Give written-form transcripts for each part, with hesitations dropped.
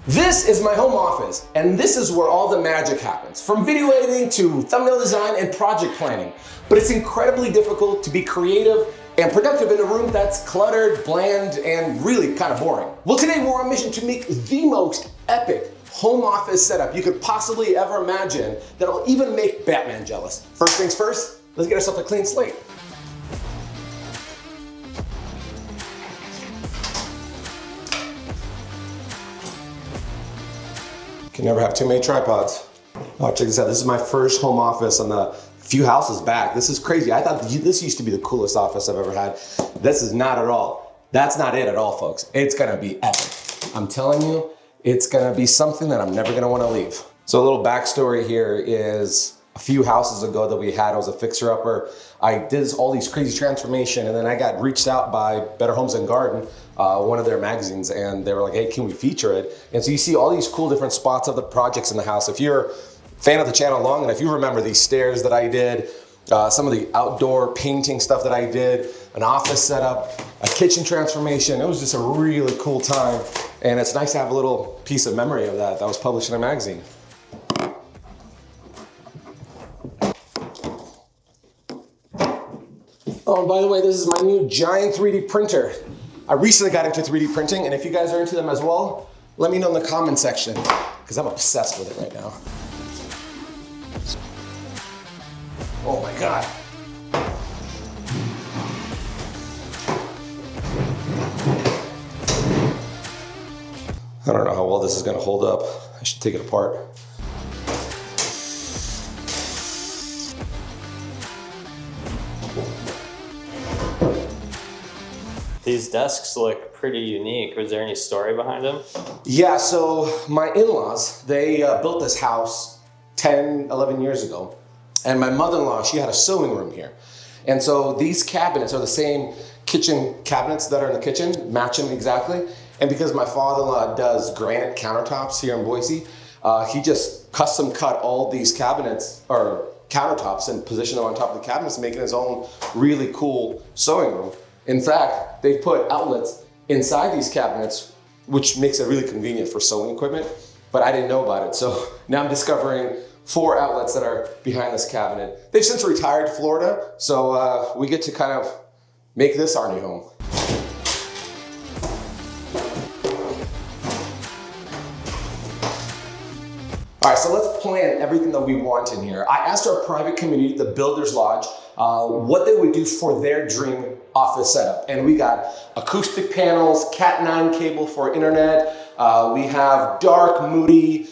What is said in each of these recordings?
This is my home office, and this is where all the magic happens, from video editing to thumbnail design and project planning. But it's incredibly difficult to be creative and productive in a room that's cluttered, bland, and really kind of boring. Well, today we're on a mission to make the most epic home office setup you could possibly ever imagine that'll even make Batman jealous. First things first, let's get ourselves a clean slate. Can never have too many tripods. Oh, check this out. This is my first home office on the few houses back. This is crazy. I thought this used to be the coolest office I've ever had. This is not at all. That's not it at all, folks. It's gonna be epic. I'm telling you, it's gonna be something that I'm never gonna wanna leave. So a little backstory here is a few houses ago that we had, I was a fixer-upper. I did all these crazy transformation, and then I got reached out by Better Homes and Garden, one of their magazines, and they were like, hey, can we feature it? And so you see all these cool different spots of the projects in the house. If you're a fan of the channel long, and if you remember these stairs that I did, some of the outdoor painting stuff that I did, an office setup, a kitchen transformation, it was just a really cool time. And it's nice to have a little piece of memory of that was published in a magazine. Oh, and by the way, this is my new giant 3D printer. I recently got into 3D printing, and if you guys are into them as well, let me know in the comment section, because I'm obsessed with it right now. Oh my God. I don't know how well this is gonna hold up. I should take it apart. These desks look pretty unique. Was there any story behind them? Yeah, so my in-laws, they built this house 10, 11 years ago. And my mother-in-law, she had a sewing room here. And so these cabinets are the same kitchen cabinets that are in the kitchen, match them exactly. And because my father-in-law does granite countertops here in Boise, he just custom cut all these cabinets, or countertops, and positioned them on top of the cabinets, making his own really cool sewing room. In fact, they put outlets inside these cabinets, which makes it really convenient for sewing equipment, but I didn't know about it. So now I'm discovering 4 outlets that are behind this cabinet. They've since retired to Florida, so we get to kind of make this our new home. All right, so let's plan everything that we want in here. I asked our private community, the Builders Lodge, what they would do for their dream office setup. And we got acoustic panels, Cat9 cable for internet. We have dark, moody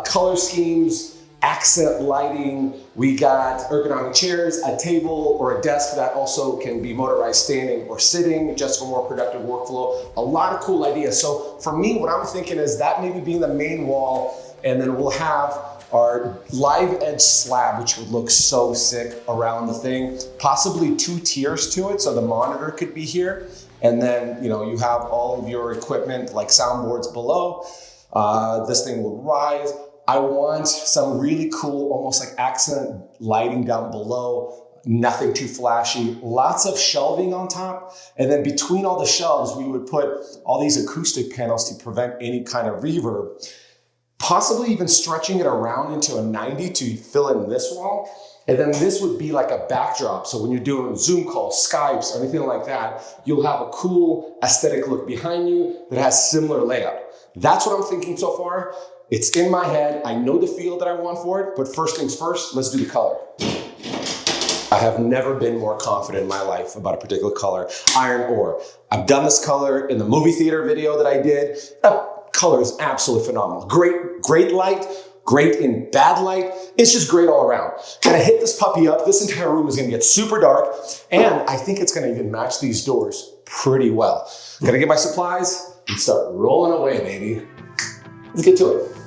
color schemes, accent lighting. We got ergonomic chairs, a table or a desk that also can be motorized standing or sitting just for more productive workflow. A lot of cool ideas. So for me, what I'm thinking is that maybe being the main wall, and then we'll have our live edge slab, which would look so sick around the thing. Possibly 2 tiers to it, so the monitor could be here. And then, you have all of your equipment like soundboards below. This thing will rise. I want some really cool, almost like accent lighting down below. Nothing too flashy, lots of shelving on top. And then between all the shelves, we would put all these acoustic panels to prevent any kind of reverb. Possibly even stretching it around into a 90 to fill in this wall. And then this would be like a backdrop. So when you're doing Zoom calls, Skypes, or anything like that, you'll have a cool aesthetic look behind you that has similar layout. That's what I'm thinking so far. It's in my head. I know the feel that I want for it, but first things first, let's do the color. I have never been more confident in my life about a particular color, iron ore. I've done this color in the movie theater video that I did. Color is absolutely phenomenal. Great light, great in bad light. It's just great all around. Gonna hit this puppy up. This entire room is gonna get super dark, and I think it's gonna even match these doors pretty well. Gonna get my supplies and start rolling away, baby. Let's get to it.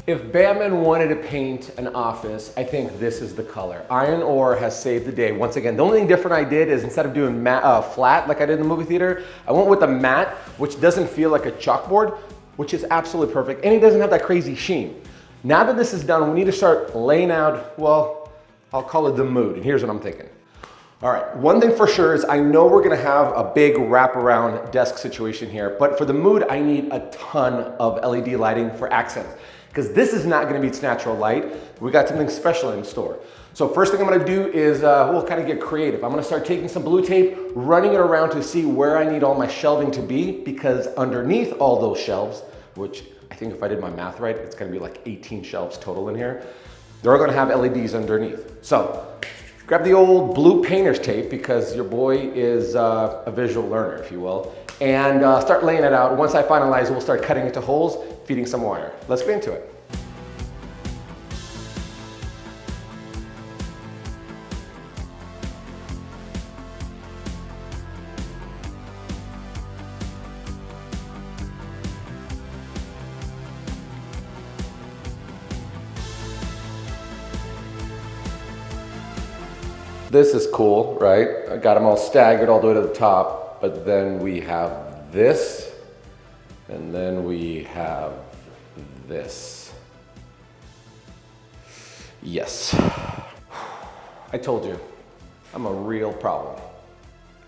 If Batman wanted to paint an office, I think this is the color. Iron ore has saved the day. Once again, the only thing different I did is instead of doing flat like I did in the movie theater, I went with a matte, which doesn't feel like a chalkboard, which is absolutely perfect, and it doesn't have that crazy sheen. Now that this is done, we need to start laying out, well, I'll call it the mood, and here's what I'm thinking. All right, one thing for sure is I know we're gonna have a big wraparound desk situation here, but for the mood, I need a ton of LED lighting for accents, because this is not gonna be its natural light. We got something special in store. So first thing I'm gonna do is we'll kind of get creative. I'm gonna start taking some blue tape, running it around to see where I need all my shelving to be, because underneath all those shelves, which I think if I did my math right, it's gonna be like 18 shelves total in here, they're gonna have LEDs underneath. So grab the old blue painter's tape, because your boy is a visual learner, if you will, and start laying it out. Once I finalize, we'll start cutting into holes, feeding some wire. Let's get into it. This is cool, right? I got them all staggered all the way to the top, but then we have this, and then we have this. Yes. I told you, I'm a real problem.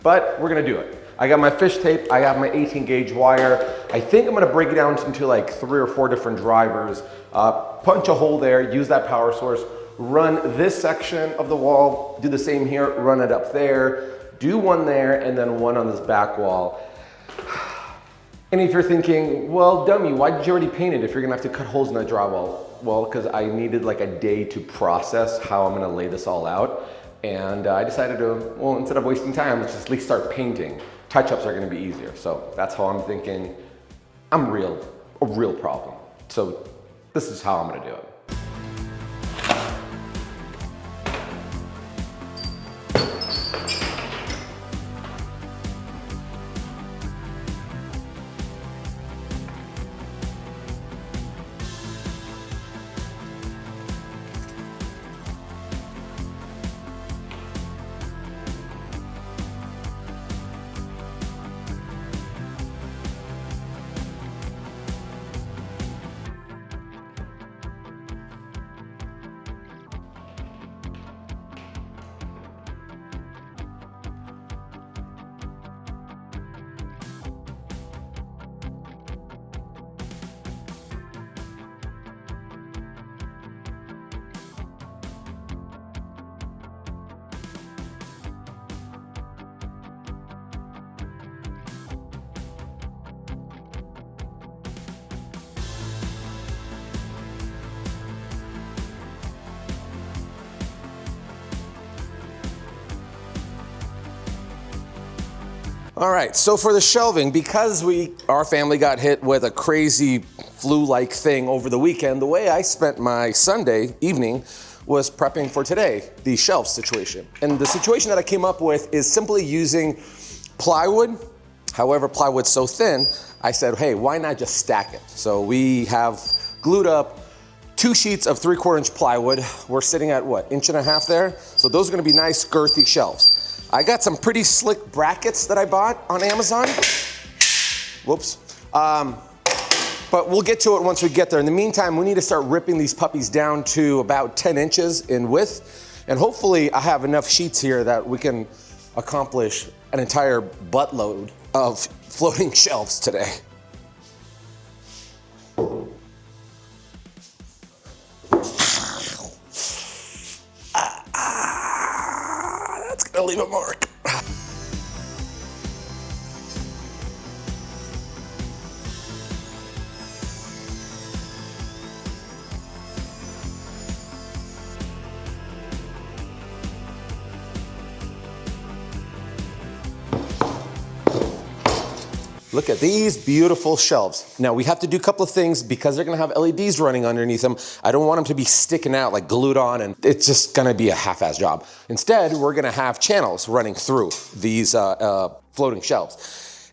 But we're gonna do it. I got my fish tape, I got my 18 gauge wire. I think I'm gonna break it down into like 3 or 4 different drivers, punch a hole there, use that power source, run this section of the wall, do the same here, run it up there, do one there, and then one on this back wall. And if you're thinking, well, dummy, why did you already paint it if you're gonna have to cut holes in that drywall? Well, because I needed like a day to process how I'm gonna lay this all out. And I decided to, well, instead of wasting time, let's just at least start painting. Touch-ups are gonna be easier. So that's how I'm thinking. I'm a real problem. So this is how I'm gonna do it. All right, so for the shelving, because our family got hit with a crazy flu-like thing over the weekend, the way I spent my Sunday evening was prepping for today, the shelf situation. And the situation that I came up with is simply using plywood. However, plywood's so thin, I said, hey, why not just stack it? So we have glued up 2 sheets of 3/4 inch plywood. We're sitting at what, 1.5 inches there? So those are gonna be nice girthy shelves. I got some pretty slick brackets that I bought on Amazon. Whoops. But we'll get to it once we get there. In the meantime, we need to start ripping these puppies down to about 10 inches in width. And hopefully I have enough sheets here that we can accomplish an entire buttload of floating shelves today. That's gonna leave a mark. Look at these beautiful shelves. Now we have to do a couple of things because they're gonna have LEDs running underneath them. I don't want them to be sticking out like glued on, and it's just gonna be a half-ass job. Instead, we're gonna have channels running through these floating shelves.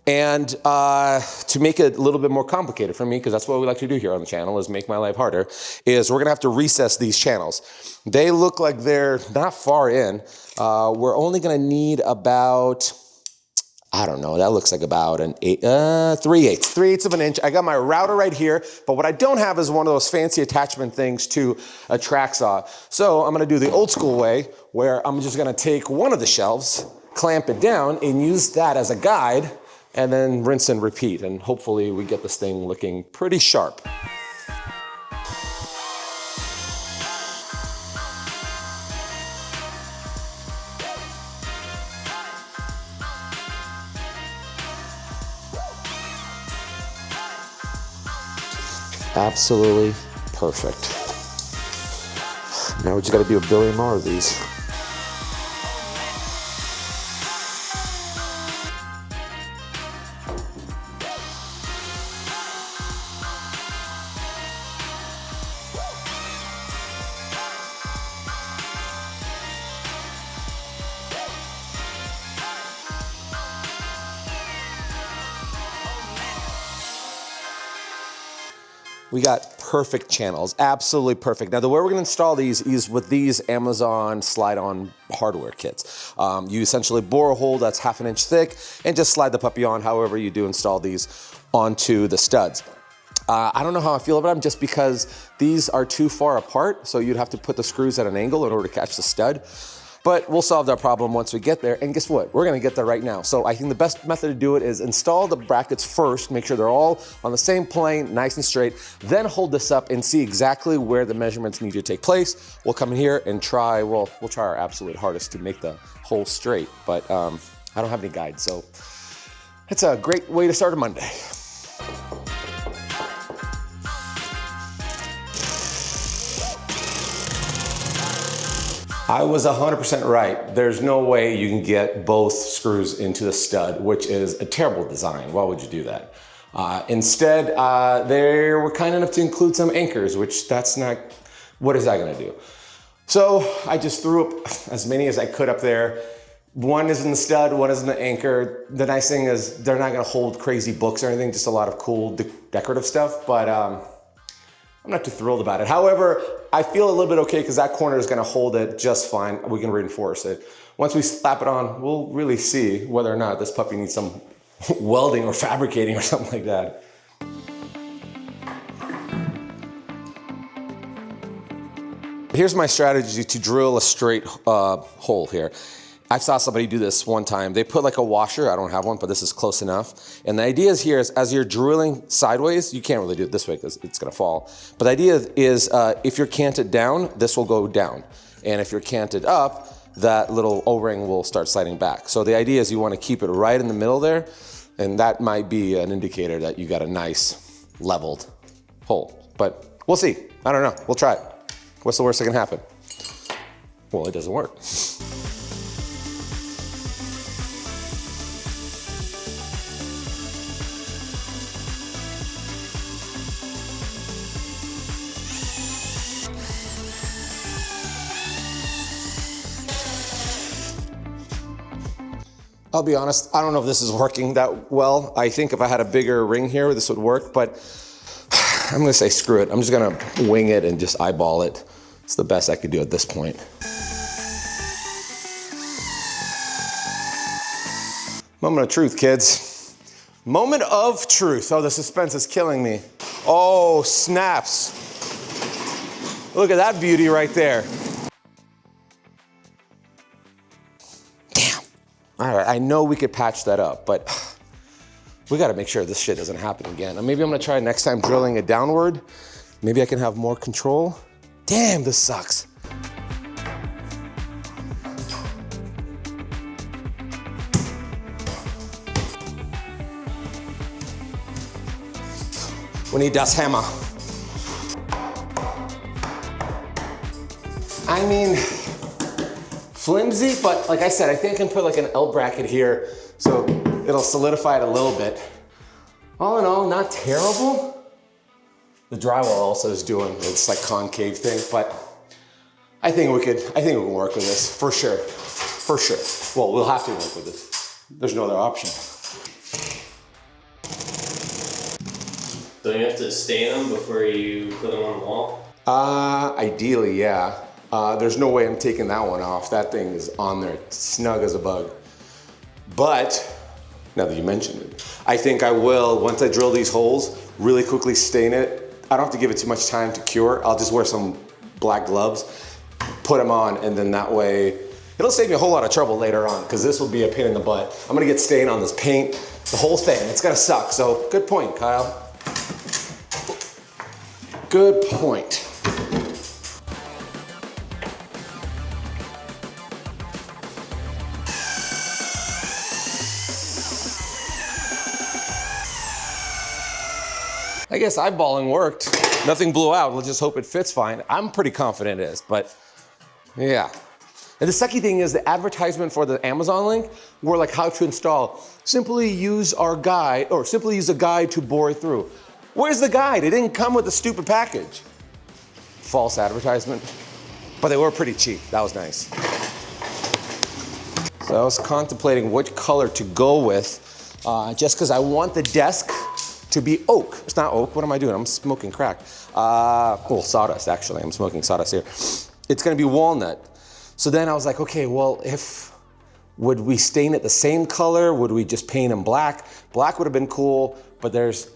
And to make it a little bit more complicated for me, because that's what we like to do here on the channel, is make my life harder, is we're gonna have to recess these channels. They look like they're not far in. We're only gonna need about, I don't know, that looks like about an 3/8 of an inch. I got my router right here, but what I don't have is one of those fancy attachment things to a track saw. So I'm gonna do the old school way, where I'm just gonna take one of the shelves, clamp it down, and use that as a guide, and then rinse and repeat, and hopefully we get this thing looking pretty sharp. Absolutely perfect. Now we just gotta do a billion more of these. We got perfect channels, absolutely perfect. Now the way we're gonna install these is with these Amazon slide-on hardware kits. You essentially bore a hole that's 1/2 inch thick and just slide the puppy on however you do install these onto the studs. I don't know how I feel about them just because these are too far apart, so you'd have to put the screws at an angle in order to catch the stud. But we'll solve that problem once we get there, and guess what? We're gonna get there right now. So I think the best method to do it is install the brackets first, make sure they're all on the same plane, nice and straight, then hold this up and see exactly where the measurements need to take place. We'll come in here and try, well, we'll try our absolute hardest to make the hole straight, but I don't have any guides, so it's a great way to start a Monday. I was 100% right. There's no way you can get both screws into the stud, which is a terrible design. Why would you do that? Instead, they were kind enough to include some anchors, which that's not, what is that gonna do? So I just threw up as many as I could up there. One is in the stud, one is in the anchor. The nice thing is they're not gonna hold crazy books or anything, just a lot of cool decorative stuff, but I'm not too thrilled about it. However, I feel a little bit okay because that corner is gonna hold it just fine. We can reinforce it. Once we slap it on, we'll really see whether or not this puppy needs some welding or fabricating or something like that. Here's my strategy to drill a straight hole here. I saw somebody do this one time. They put like a washer, I don't have one, but this is close enough. And the idea is here is as you're drilling sideways, you can't really do it this way because it's gonna fall. But the idea is if you're canted down, this will go down. And if you're canted up, that little O-ring will start sliding back. So the idea is you wanna keep it right in the middle there, and that might be an indicator that you got a nice leveled hole. But we'll see, I don't know, we'll try it. What's the worst that can happen? Well, it doesn't work. I'll be honest, I don't know if this is working that well. I think if I had a bigger ring here, this would work, but I'm gonna say screw it. I'm just gonna wing it and just eyeball it. It's the best I could do at this point. Moment of truth, kids. Moment of truth. Oh, the suspense is killing me. Oh, snaps. Look at that beauty right there. All right, I know we could patch that up, but we gotta make sure this shit doesn't happen again. And maybe I'm gonna try next time drilling it downward. Maybe I can have more control. Damn, this sucks. We need das hammer. I mean, flimsy, but like I said, I think I can put like an L bracket here so it'll solidify it a little bit. All in all, not terrible. The drywall also is doing its like concave thing, but I think we can work with this for sure, for sure. Well, we'll have to work with this. There's no other option. Don't you have to stain them before you put them on the wall? Ideally, yeah. There's no way I'm taking that one off. That thing is on there, snug as a bug. But, now that you mentioned it, I think I will, once I drill these holes, really quickly stain it. I don't have to give it too much time to cure. I'll just wear some black gloves, put them on, and then that way, it'll save me a whole lot of trouble later on, because this will be a pain in the butt. I'm gonna get stain on this paint, the whole thing. It's gonna suck, so good point, Kyle. Good point. I guess eyeballing worked. Nothing blew out. Let's just hope it fits fine. I'm pretty confident it is, but yeah. And the sucky thing is the advertisement for the Amazon link were like how to install. Simply use our guide, or simply use a guide to bore through. Where's the guide? It didn't come with a stupid package. False advertisement. But they were pretty cheap. That was nice. So I was contemplating which color to go with, just because I want the desk to be oak. It's not oak. What am I doing? I'm smoking crack. Well, sawdust, actually. I'm smoking sawdust here. It's going to be walnut. So then I was like, okay, well, would we stain it the same color? Would we just paint them black? Black would have been cool, but there's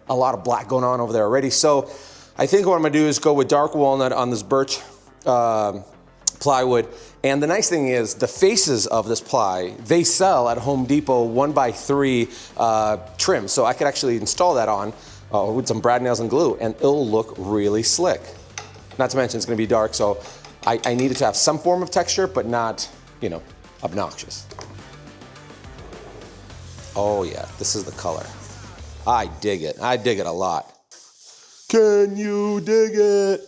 a lot of black going on over there already. So I think what I'm going to do is go with dark walnut on this birch plywood. And the nice thing is the faces of this ply, they sell at Home Depot 1x3 trim. So I could actually install that on with some brad nails and glue and it'll look really slick. Not to mention it's gonna be dark, so I needed to have some form of texture, but not, you know, obnoxious. Oh yeah, this is the color. I dig it. I dig it a lot. Can you dig it?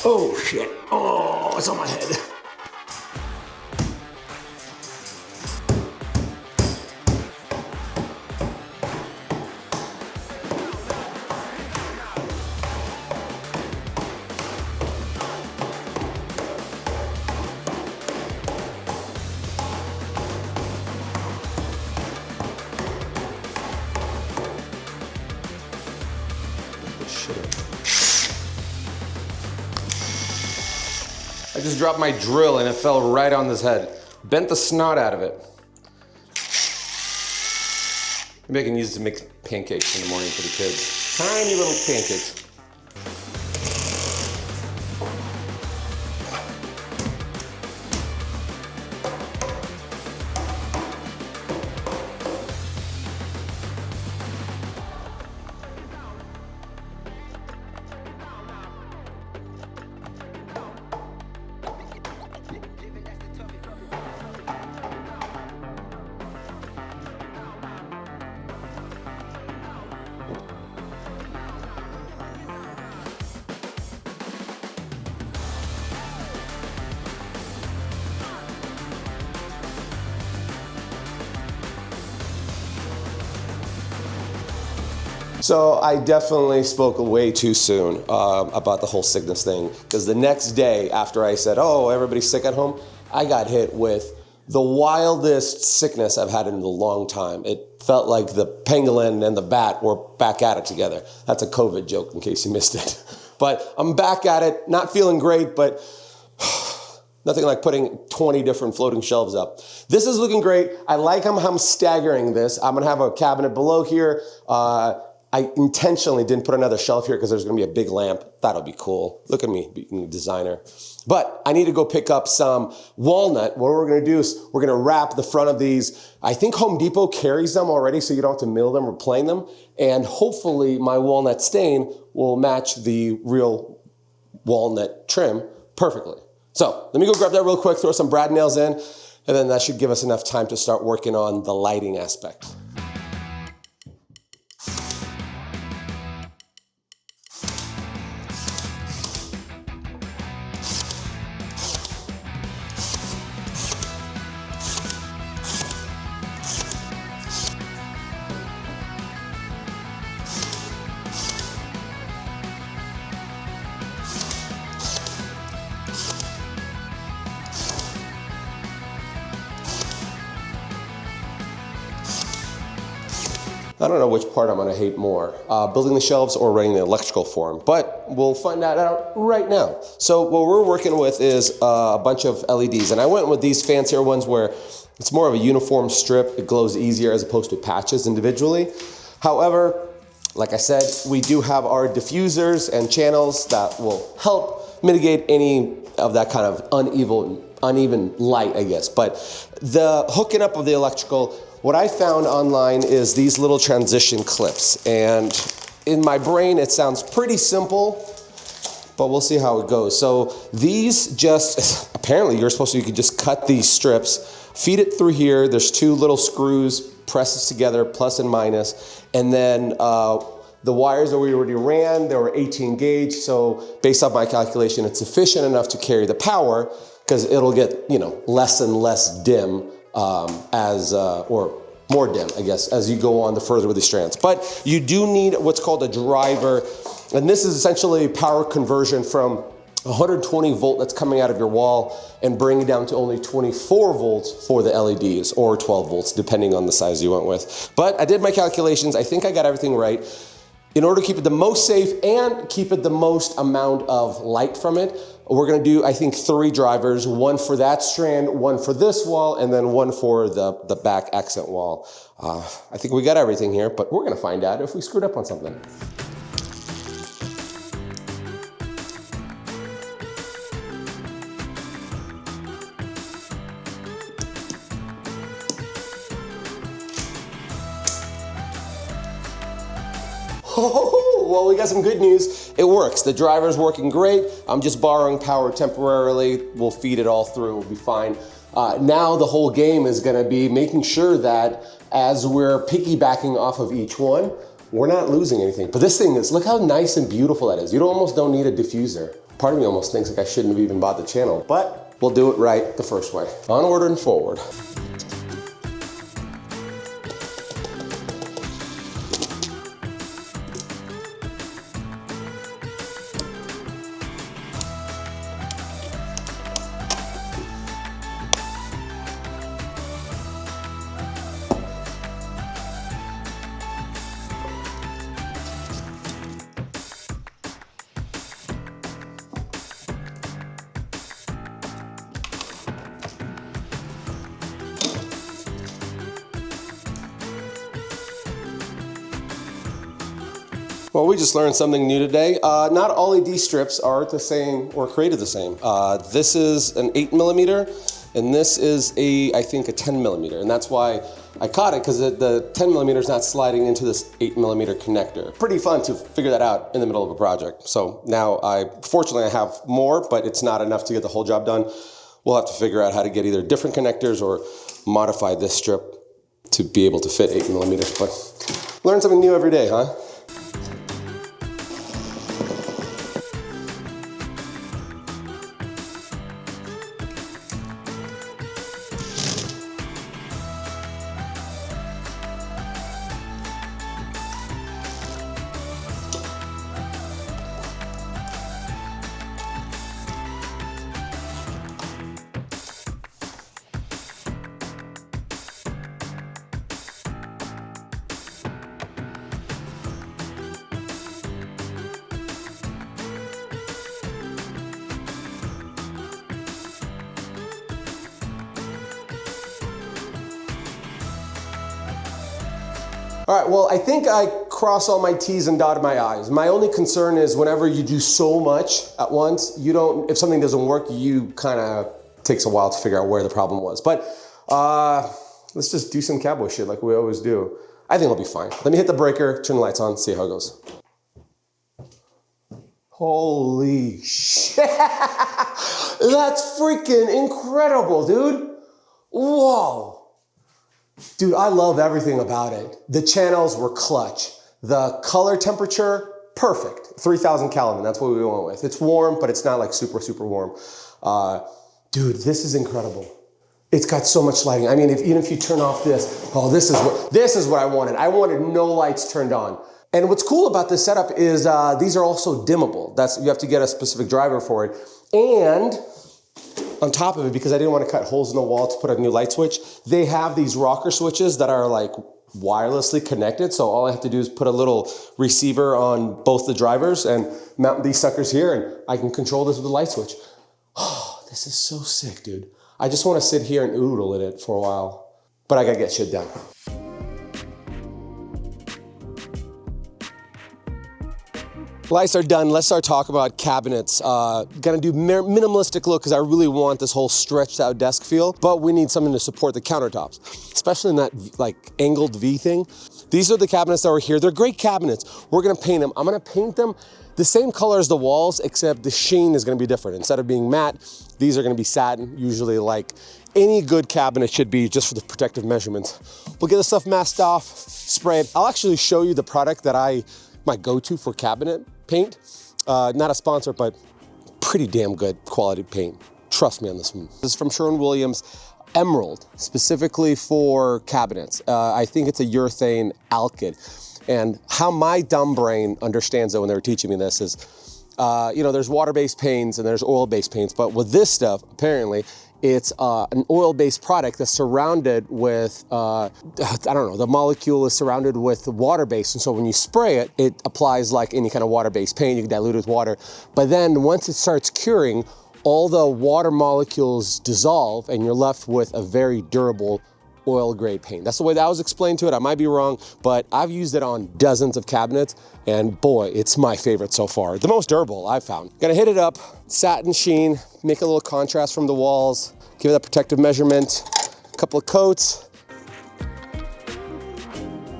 Oh shit, oh, it's on my head. I just dropped my drill and it fell right on this head. Bent the snot out of it. Maybe I can use it to make pancakes in the morning for the kids. Tiny little pancakes. So I definitely spoke way too soon about the whole sickness thing, because the next day after I said, oh, everybody's sick at home, I got hit with the wildest sickness I've had in a long time. It felt like the pangolin and the bat were back at it together. That's a COVID joke in case you missed it. But I'm back at it, not feeling great, but nothing like putting 20 different floating shelves up. This is looking great. I like how I'm staggering this. I'm gonna have a cabinet below here. I intentionally didn't put another shelf here because there's gonna be a big lamp. That'll be cool. Look at me being a designer. But I need to go pick up some walnut. What we're gonna do is we're gonna wrap the front of these. I think Home Depot carries them already, so you don't have to mill them or plane them. And hopefully my walnut stain will match the real walnut trim perfectly. So let me go grab that real quick, throw some brad nails in, and then that should give us enough time to start working on the lighting aspect. I don't know which part I'm gonna hate more, building the shelves or running the electrical for them, but we'll find that out right now. So what we're working with is a bunch of LEDs, and I went with these fancier ones where it's more of a uniform strip. It glows easier as opposed to patches individually. However, like I said, we do have our diffusers and channels that will help mitigate any of that kind of uneven light, I guess. But the hooking up of the electrical, what I found online is these little transition clips. And in my brain, it sounds pretty simple, but we'll see how it goes. So these just, apparently you can just cut these strips, feed it through here. There's two little screws, presses together, plus and minus. And then the wires that we already ran, they were 18 gauge. So based on my calculation, it's sufficient enough to carry the power because it'll get, less and less dim or more dim, I guess, as you go on the further with the strands. But you do need what's called a driver. And this is essentially power conversion from 120 volt that's coming out of your wall and bring it down to only 24 volts for the LEDs, or 12 volts, depending on the size you went with. But I did my calculations. I think I got everything right. In order to keep it the most safe and keep it the most amount of light from it, we're gonna do, I think, 3 drivers, one for that strand, one for this wall, and then one for the back accent wall. I think we got everything here, but we're gonna find out if we screwed up on something. Well, we got some good news. It works. The driver's working great. I'm just borrowing power temporarily. We'll feed it all through. We'll be fine. Now the whole game is going to be making sure that as we're piggybacking off of each one, we're not losing anything. But this thing is, look how nice and beautiful that is. You almost don't need a diffuser. Part of me almost thinks like I shouldn't have even bought the channel, but we'll do it right the first way. Onward and forward. Well, we just learned something new today. Not all LED strips are the same or created the same. This is an 8mm, and this is I think a 10mm, and that's why I caught it, because the 10mm is not sliding into this 8mm connector. Pretty fun to figure that out in the middle of a project. So now fortunately I have more, but it's not enough to get the whole job done. We'll have to figure out how to get either different connectors or modify this strip to be able to fit 8mm. But learn something new every day, huh? All right, well, I think I crossed all my T's and dotted my I's. My only concern is whenever you do so much at once, if something doesn't work, you kind of takes a while to figure out where the problem was. But let's just do some cowboy shit like we always do. I think it'll be fine. Let me hit the breaker, turn the lights on, see how it goes. Holy shit. That's freaking incredible, dude. Whoa. Dude, I love everything about it. The channels were clutch. The color temperature, perfect. 3000 Kelvin, that's what we went with. It's warm, but it's not like super, super warm. Dude, this is incredible. It's got so much lighting. I mean, even if you turn off this, oh, this is what I wanted. I wanted no lights turned on. And what's cool about this setup is these are also dimmable. You have to get a specific driver for it. And on top of it, because I didn't want to cut holes in the wall to put a new light switch, they have these rocker switches that are like wirelessly connected. So all I have to do is put a little receiver on both the drivers and mount these suckers here, and I can control this with a light switch. Oh, this is so sick, dude. I just want to sit here and oodle in it for a while, but I gotta get shit done. Lights are done. Let's start talking about cabinets. Gonna do minimalistic look because I really want this whole stretched out desk feel, but we need something to support the countertops, especially in that like angled V thing. These are the cabinets that were here. They're great cabinets. We're gonna paint them. I'm gonna paint them the same color as the walls, except the sheen is gonna be different. Instead of being matte, these are gonna be satin, usually like any good cabinet should be, just for the protective measurements. We'll get the stuff masked off, spray it. I'll actually show you the product that my go-to for cabinet paint. Not a sponsor, but pretty damn good quality paint. Trust me on this one. This is from Sherwin-Williams Emerald, specifically for cabinets. I think it's a urethane alkyd. And how my dumb brain understands it when they were teaching me this is, there's water-based paints and there's oil-based paints, but with this stuff, apparently, it's an oil-based product that's surrounded with, the molecule is surrounded with water-based. And so when you spray it, it applies like any kind of water-based paint. You can dilute it with water. But then once it starts curing, all the water molecules dissolve and you're left with a very durable oil grade paint. That's the way that was explained to it. I might be wrong, but I've used it on dozens of cabinets and boy, it's my favorite so far. The most durable I've found. Gonna hit it up, satin sheen, make a little contrast from the walls, give it that protective measurement, a couple of coats,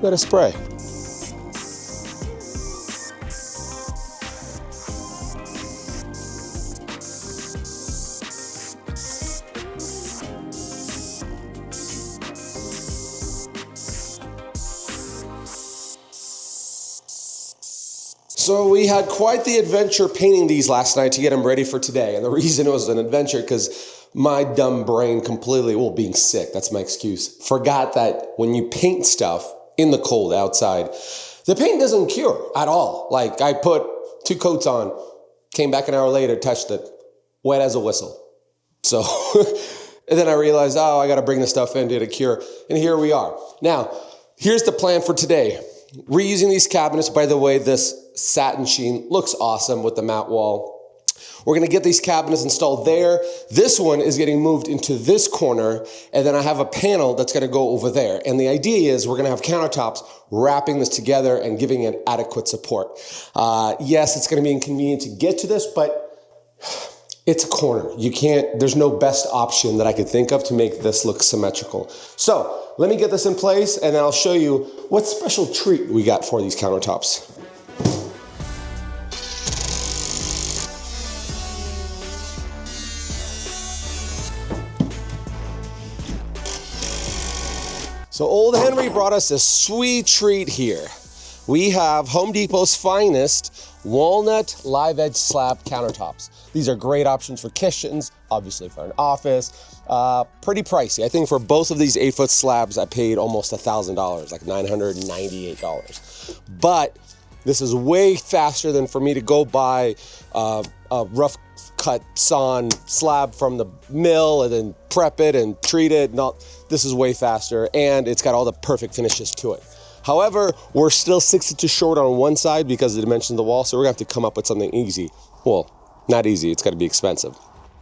let it spray. So we had quite the adventure painting these last night to get them ready for today. And the reason it was an adventure, because my dumb brain completely, being sick, that's my excuse, forgot that when you paint stuff in the cold outside, the paint doesn't cure at all. Like I put 2 coats on, came back an hour later, touched it, wet as a whistle. So, and then I realized, I got to bring the stuff in to cure. And here we are. Now, here's the plan for today. Reusing these cabinets, by the way, this satin sheen looks awesome with the matte wall. We're gonna get these cabinets installed there. This one is getting moved into this corner, and then I have a panel that's gonna go over there. And the idea is we're gonna have countertops wrapping this together and giving it adequate support. Yes, it's gonna be inconvenient to get to this, but it's a corner. There's no best option that I could think of to make this look symmetrical. So let me get this in place and then I'll show you what special treat we got for these countertops. So old Henry brought us a sweet treat here. We have Home Depot's finest walnut live edge slab countertops. These are great options for kitchens, obviously for an office. Pretty pricey. I think for both of these 8-foot slabs, I paid almost $1,000, like $998. But this is way faster than for me to go buy a rough cut sawn slab from the mill and then prep it and treat it. No, this is way faster and it's got all the perfect finishes to it. However, we're still 6 inches short on one side because of the dimensions of the wall, so we're gonna have to come up with something easy. Well, not easy, it's gotta be expensive.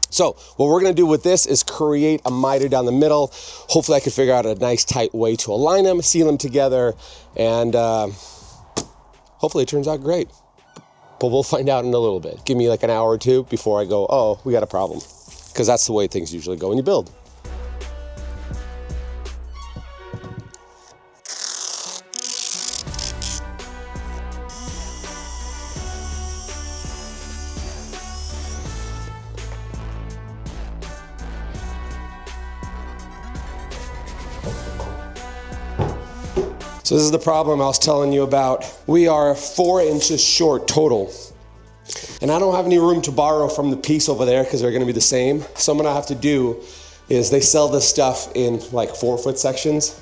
So what we're gonna do with this is create a miter down the middle. Hopefully I can figure out a nice tight way to align them, seal them together, and hopefully it turns out great. But we'll find out in a little bit. Give me like an hour or two before I go, oh, we got a problem. Because that's the way things usually go when you build. So this is the problem I was telling you about. We are 4 inches short total. And I don't have any room to borrow from the piece over there because they're gonna be the same. So what I'm gonna have to do is they sell this stuff in like 4-foot sections.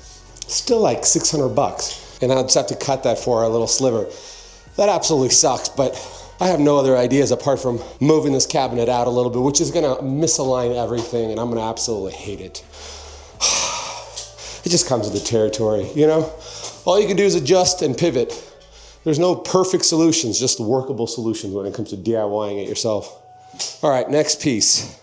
Still like $600. And I'll just have to cut that for a little sliver. That absolutely sucks, but I have no other ideas apart from moving this cabinet out a little bit, which is gonna misalign everything and I'm gonna absolutely hate it. It just comes with the territory, you know? All you can do is adjust and pivot. There's no perfect solutions, just workable solutions when it comes to DIYing it yourself. All right, next piece.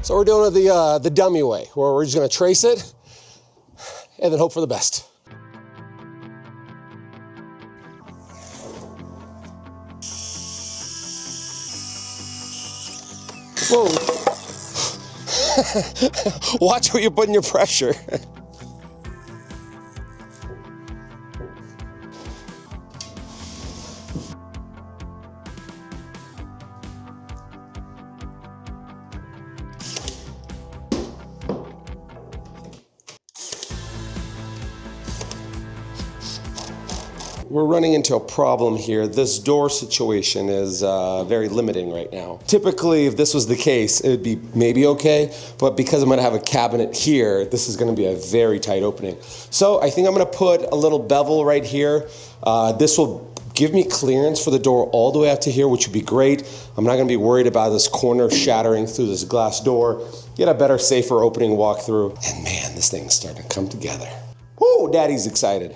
So we're doing it the dummy way, where we're just gonna trace it and then hope for the best. Whoa. Watch where you're putting your pressure. We're running into a problem here. This door situation is very limiting right now. Typically, if this was the case, it would be maybe okay, but because I'm gonna have a cabinet here, this is gonna be a very tight opening. So I think I'm gonna put a little bevel right here. This will give me clearance for the door all the way out to here, which would be great. I'm not gonna be worried about this corner shattering through this glass door. Get a better, safer opening walkthrough. And man, this thing's starting to come together. Woo, Daddy's excited.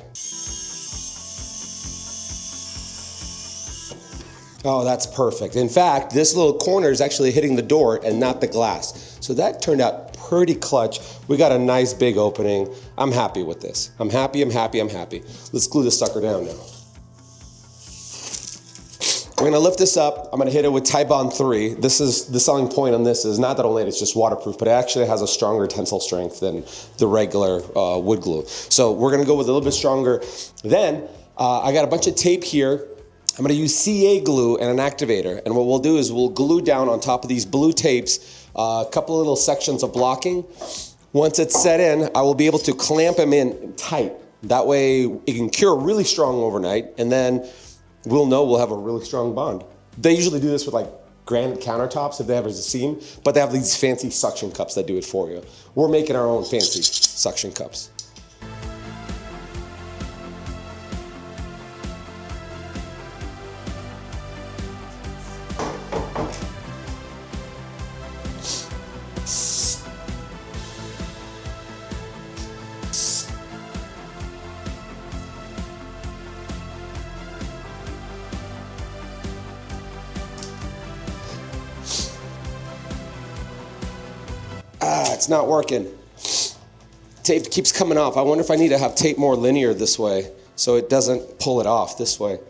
Oh, that's perfect. In fact, this little corner is actually hitting the door and not the glass. So that turned out pretty clutch. We got a nice big opening. I'm happy with this. I'm happy. Let's glue this sucker down now. We're gonna lift this up. I'm gonna hit it with Tybond 3. This is the selling point on this is not that only it's just waterproof, but it actually has a stronger tensile strength than the regular wood glue. So we're gonna go with a little bit stronger. Then I got a bunch of tape here. I'm gonna use CA glue and an activator. And what we'll do is we'll glue down on top of these blue tapes a couple of little sections of blocking. Once it's set in, I will be able to clamp them in tight. That way it can cure really strong overnight, and then we'll know we'll have a really strong bond. They usually do this with like granite countertops if they have a seam, but they have these fancy suction cups that do it for you. We're making our own fancy suction cups. It's not working. Tape keeps coming off. I wonder if I need to have tape more linear this way so it doesn't pull it off this way.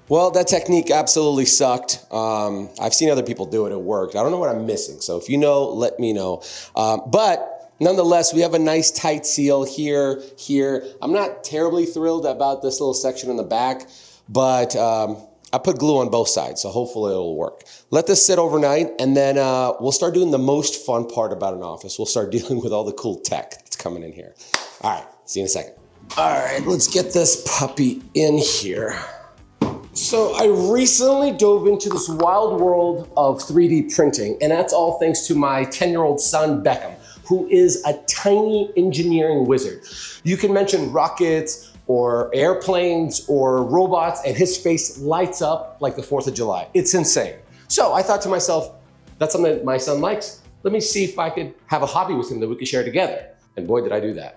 Well, that technique absolutely sucked. I've seen other people do it, it worked. I don't know what I'm missing, so if you know, let me know. But nonetheless, we have a nice tight seal here. I'm not terribly thrilled about this little section in the back, but I put glue on both sides, so hopefully it'll work. Let this sit overnight, and then we'll start doing the most fun part about an office. We'll start dealing with all the cool tech that's coming in here. All right, see you in a second. All right, let's get this puppy in here. So I recently dove into this wild world of 3D printing, and that's all thanks to my 10-year-old son, Beckham, who is a tiny engineering wizard. You can mention rockets or airplanes or robots, and his face lights up like the 4th of July. It's insane. So I thought to myself, that's something that my son likes. Let me see if I could have a hobby with him that we could share together. And boy, did I do that.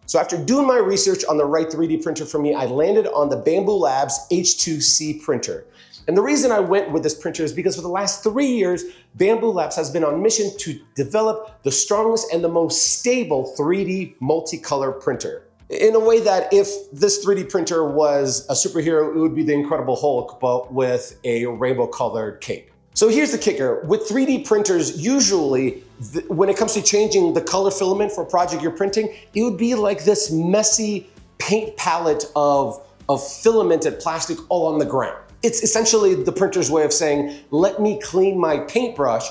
So after doing my research on the right 3D printer for me, I landed on the Bambulab H2C printer. And the reason I went with this printer is because for the last 3 years, Bambulab has been on mission to develop the strongest and the most stable 3D multicolor printer. In a way that if this 3D printer was a superhero, it would be the Incredible Hulk, but with a rainbow colored cape. So here's the kicker. With 3D printers, usually, when it comes to changing the color filament for a project you're printing, it would be like this messy paint palette of filamented plastic all on the ground. It's essentially the printer's way of saying, let me clean my paintbrush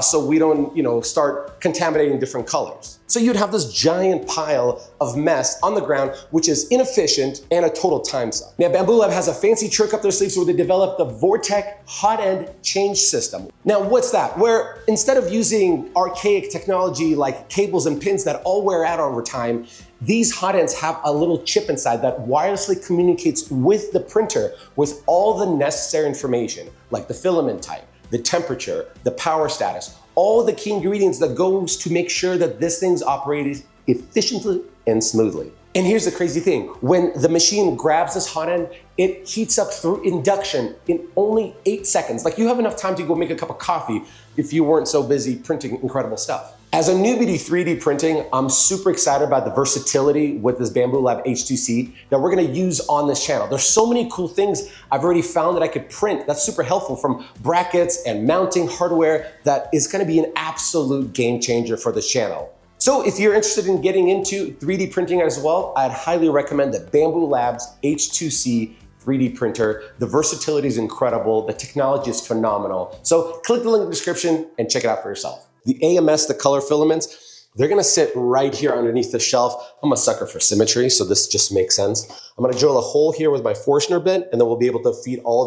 so we don't, start contaminating different colors. So you'd have this giant pile of mess on the ground, which is inefficient and a total time suck. Now, Bambulab has a fancy trick up their sleeves where they developed the Vortec hot end change system. Now, what's that? Where instead of using archaic technology like cables and pins that all wear out over time, these hot ends have a little chip inside that wirelessly communicates with the printer with all the necessary information, like the filament type, the temperature, the power status, all the key ingredients that goes to make sure that this thing's operated efficiently and smoothly. And here's the crazy thing. When the machine grabs this hot end, it heats up through induction in only 8 seconds. Like you have enough time to go make a cup of coffee if you weren't so busy printing incredible stuff. As a newbie to 3D printing, I'm super excited about the versatility with this Bambulab H2C that we're gonna use on this channel. There's so many cool things I've already found that I could print that's super helpful, from brackets and mounting hardware, that is gonna be an absolute game changer for this channel. So if you're interested in getting into 3D printing as well, I'd highly recommend the Bambulab's H2C 3D printer. The versatility is incredible. The technology is phenomenal. So click the link in the description and check it out for yourself. The AMS, the color filaments, they're gonna sit right here underneath the shelf. I'm a sucker for symmetry, so this just makes sense. I'm gonna drill a hole here with my Forstner bit, and then we'll be able to feed all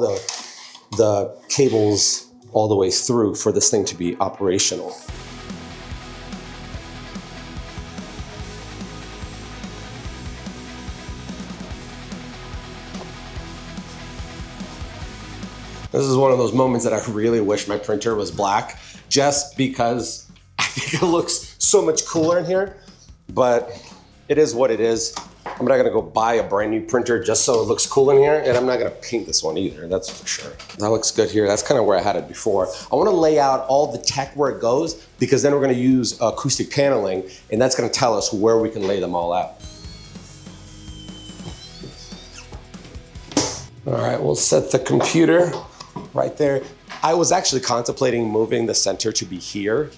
the cables all the way through for this thing to be operational. This is one of those moments that I really wish my printer was black, just because I think it looks so much cooler in here, but it is what it is. I'm not gonna go buy a brand new printer just so it looks cool in here, and I'm not gonna paint this one either, that's for sure. That looks good here. That's kind of where I had it before. I wanna lay out all the tech where it goes, because then we're gonna use acoustic paneling, and that's gonna tell us where we can lay them all out. All right, we'll set the computer right there. I was actually contemplating moving the center to be here,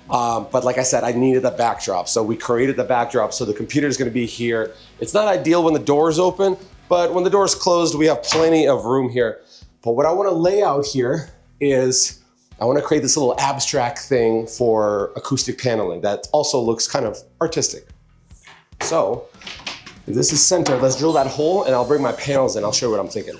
but like I said, I needed a backdrop. So we created the backdrop, so the computer is gonna be here. It's not ideal when the door is open, but when the door is closed, we have plenty of room here. But what I wanna lay out here is, I wanna create this little abstract thing for acoustic paneling that also looks kind of artistic. So, if this is center, let's drill that hole and I'll bring my panels in. I'll show you what I'm thinking.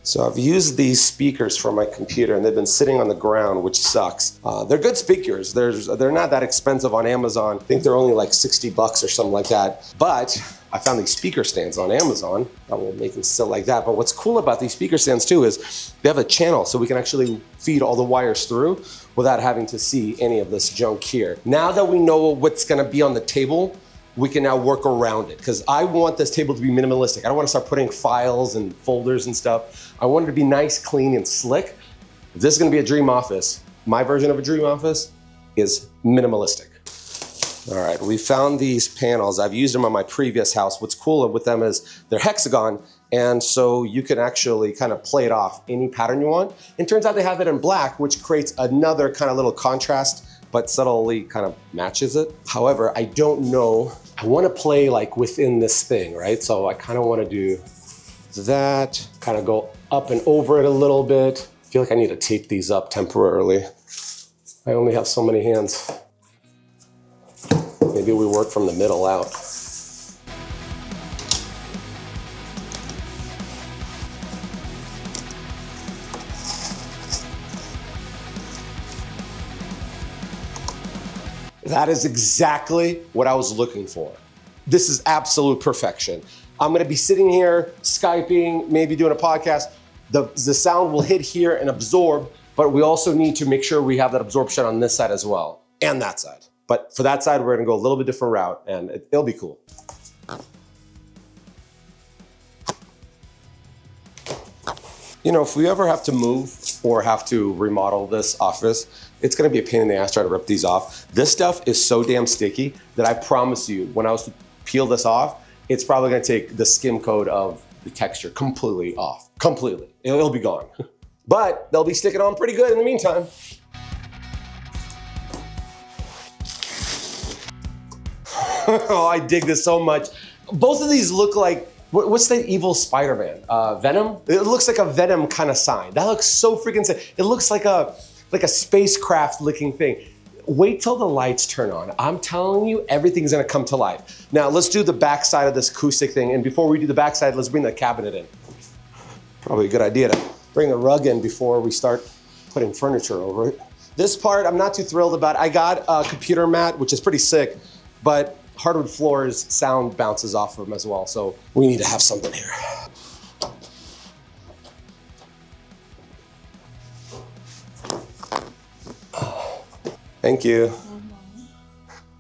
So I've used these speakers for my computer, and they've been sitting on the ground, which sucks. They're good speakers. They're not that expensive on Amazon. I think they're only like 60 bucks or something like that. But I found these speaker stands on Amazon that will make them still like that. But what's cool about these speaker stands too is they have a channel, so we can actually feed all the wires through without having to see any of this junk here. Now that we know what's gonna be on the table, we can now work around it, because I want this table to be minimalistic. I don't want to start putting files and folders and stuff. I want it to be nice, clean, and slick. If this is going to be a dream office, my version of a dream office is minimalistic. All right, we found these panels. I've used them on my previous house. What's cool with them is they're hexagon, and so you can actually kind of play it off any pattern you want. It turns out they have it in black, which creates another kind of little contrast, but subtly kind of matches it. However, I don't know, I wanna play like within this thing, right? So I kind of wanna do that, kind of go up and over it a little bit. I feel like I need to tape these up temporarily. I only have so many hands. Maybe we work from the middle out. That is exactly what I was looking for. This is absolute perfection. I'm gonna be sitting here, Skyping, maybe doing a podcast. The sound will hit here and absorb, but we also need to make sure we have that absorption on this side as well, and that side. But for that side, we're gonna go a little bit different route, and it'll be cool. You know, if we ever have to move or have to remodel this office, it's gonna be a pain in the ass trying to rip these off. This stuff is so damn sticky that I promise you, when I was to peel this off, it's probably gonna take the skim coat of the texture completely off, completely. It'll be gone. But they'll be sticking on pretty good in the meantime. Oh, I dig this so much. Both of these look like, what's the evil Spider-Man? Venom? It looks like a Venom kind of sign. That looks so freaking sick. It looks like a like a spacecraft looking thing. Wait till the lights turn on. I'm telling you, everything's gonna come to life. Now let's do the back side of this acoustic thing. And before we do the back side, let's bring the cabinet in. Probably a good idea to bring a rug in before we start putting furniture over it. This part, I'm not too thrilled about. I got a computer mat, which is pretty sick, but hardwood floors, sound bounces off of them as well. So we need to have something here. Thank you.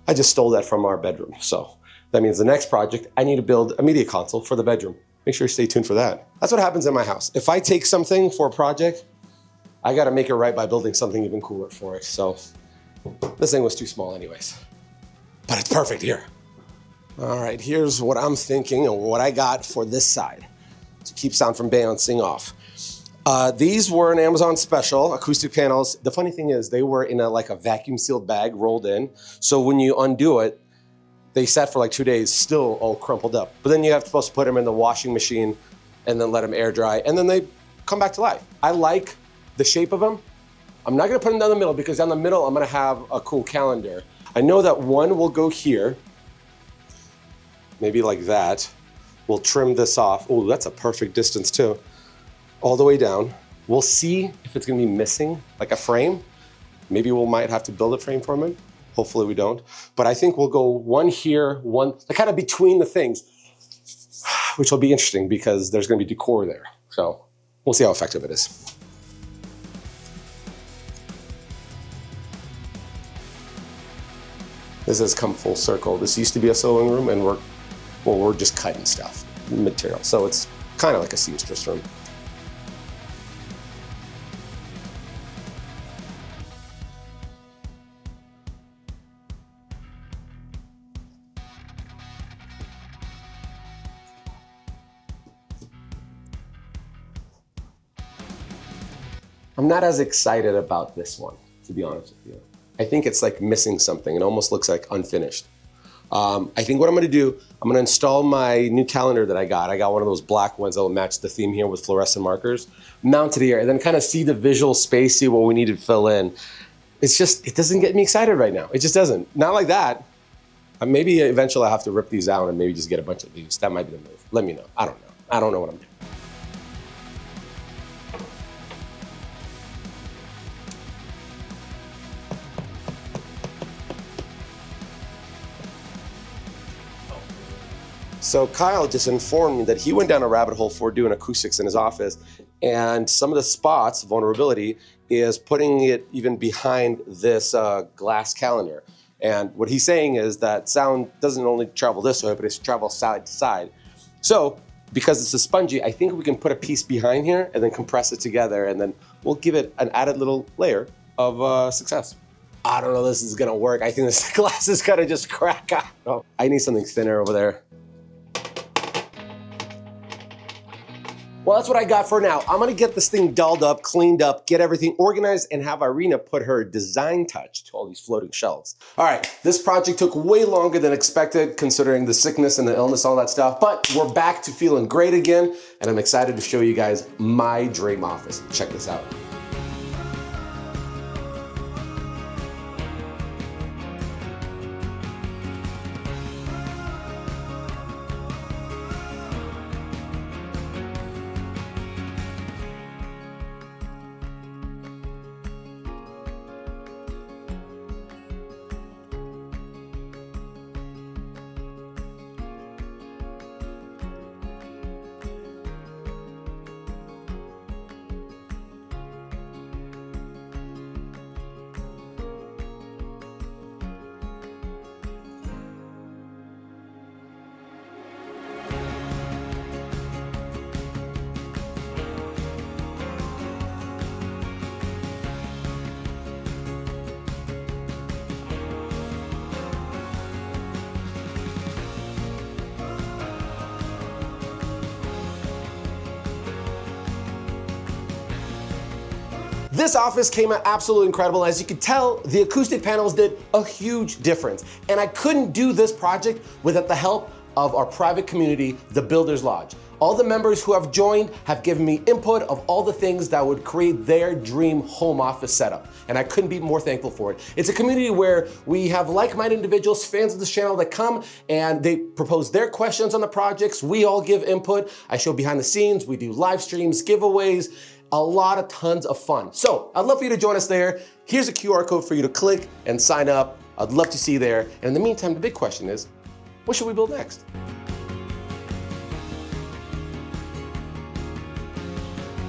I just stole that from our bedroom. So that means the next project, I need to build a media console for the bedroom. Make sure you stay tuned for that. That's what happens in my house. If I take something for a project, I gotta make it right by building something even cooler for it. So this thing was too small anyways, but it's perfect here. All right, here's what I'm thinking and what I got for this side to keep sound from bouncing off. These were an Amazon special, acoustic panels. The funny thing is they were in like a vacuum sealed bag rolled in. So when you undo it, they sat for like 2 days, still all crumpled up. But then you have supposed to put them in the washing machine and then let them air dry, and then they come back to life. I like the shape of them. I'm not gonna put them down the middle because down the middle, I'm gonna have a cool calendar. I know that one will go here, maybe like that. We'll trim this off. Oh, that's a perfect distance too. All the way down. We'll see if it's gonna be missing like a frame. Maybe we might have to build a frame for it. Hopefully we don't. But I think we'll go one here, one kind of between the things, which will be interesting because there's gonna be decor there. So we'll see how effective it is. This has come full circle. This used to be a sewing room and we're just cutting stuff, material. So it's kind of like a seamstress room. I'm not as excited about this one, to be honest with you. I think it's like missing something. It almost looks like unfinished. I think what I'm gonna do, I'm gonna install my new calendar that I got. I got one of those black ones that will match the theme here with fluorescent markers, mount it here, and then kind of see the visual space, see what we need to fill in. It's just, it doesn't get me excited right now. It just doesn't. Not like that. Maybe eventually I'll have to rip these out and maybe just get a bunch of these. That might be the move. Let me know. I don't know. I don't know what I'm doing. So Kyle just informed me that he went down a rabbit hole for doing acoustics in his office, and some of the spots, vulnerability, is putting it even behind this glass calendar. And what he's saying is that sound doesn't only travel this way, but it's travel side to side. So because it's a spongy, I think we can put a piece behind here and then compress it together, and then we'll give it an added little layer of success. I don't know this is gonna work. I think this glass is gonna just crack out. I need something thinner over there. Well, that's what I got for now. I'm gonna get this thing dolled up, cleaned up, get everything organized, and have Irina put her design touch to all these floating shelves. All right, this project took way longer than expected considering the sickness and the illness, all that stuff, but we're back to feeling great again, and I'm excited to show you guys my dream office. Check this out. This office came out absolutely incredible. As you can tell, the acoustic panels did a huge difference. And I couldn't do this project without the help of our private community, the Builders Lodge. All the members who have joined have given me input of all the things that would create their dream home office setup, and I couldn't be more thankful for it. It's a community where we have like-minded individuals, fans of this channel, that come and they propose their questions on the projects. We all give input. I show behind the scenes. We do live streams, giveaways, tons of fun. So I'd love for you to join us there. Here's a QR code for you to click and sign up. I'd love to see you there. And in the meantime, the big question is, what should we build next?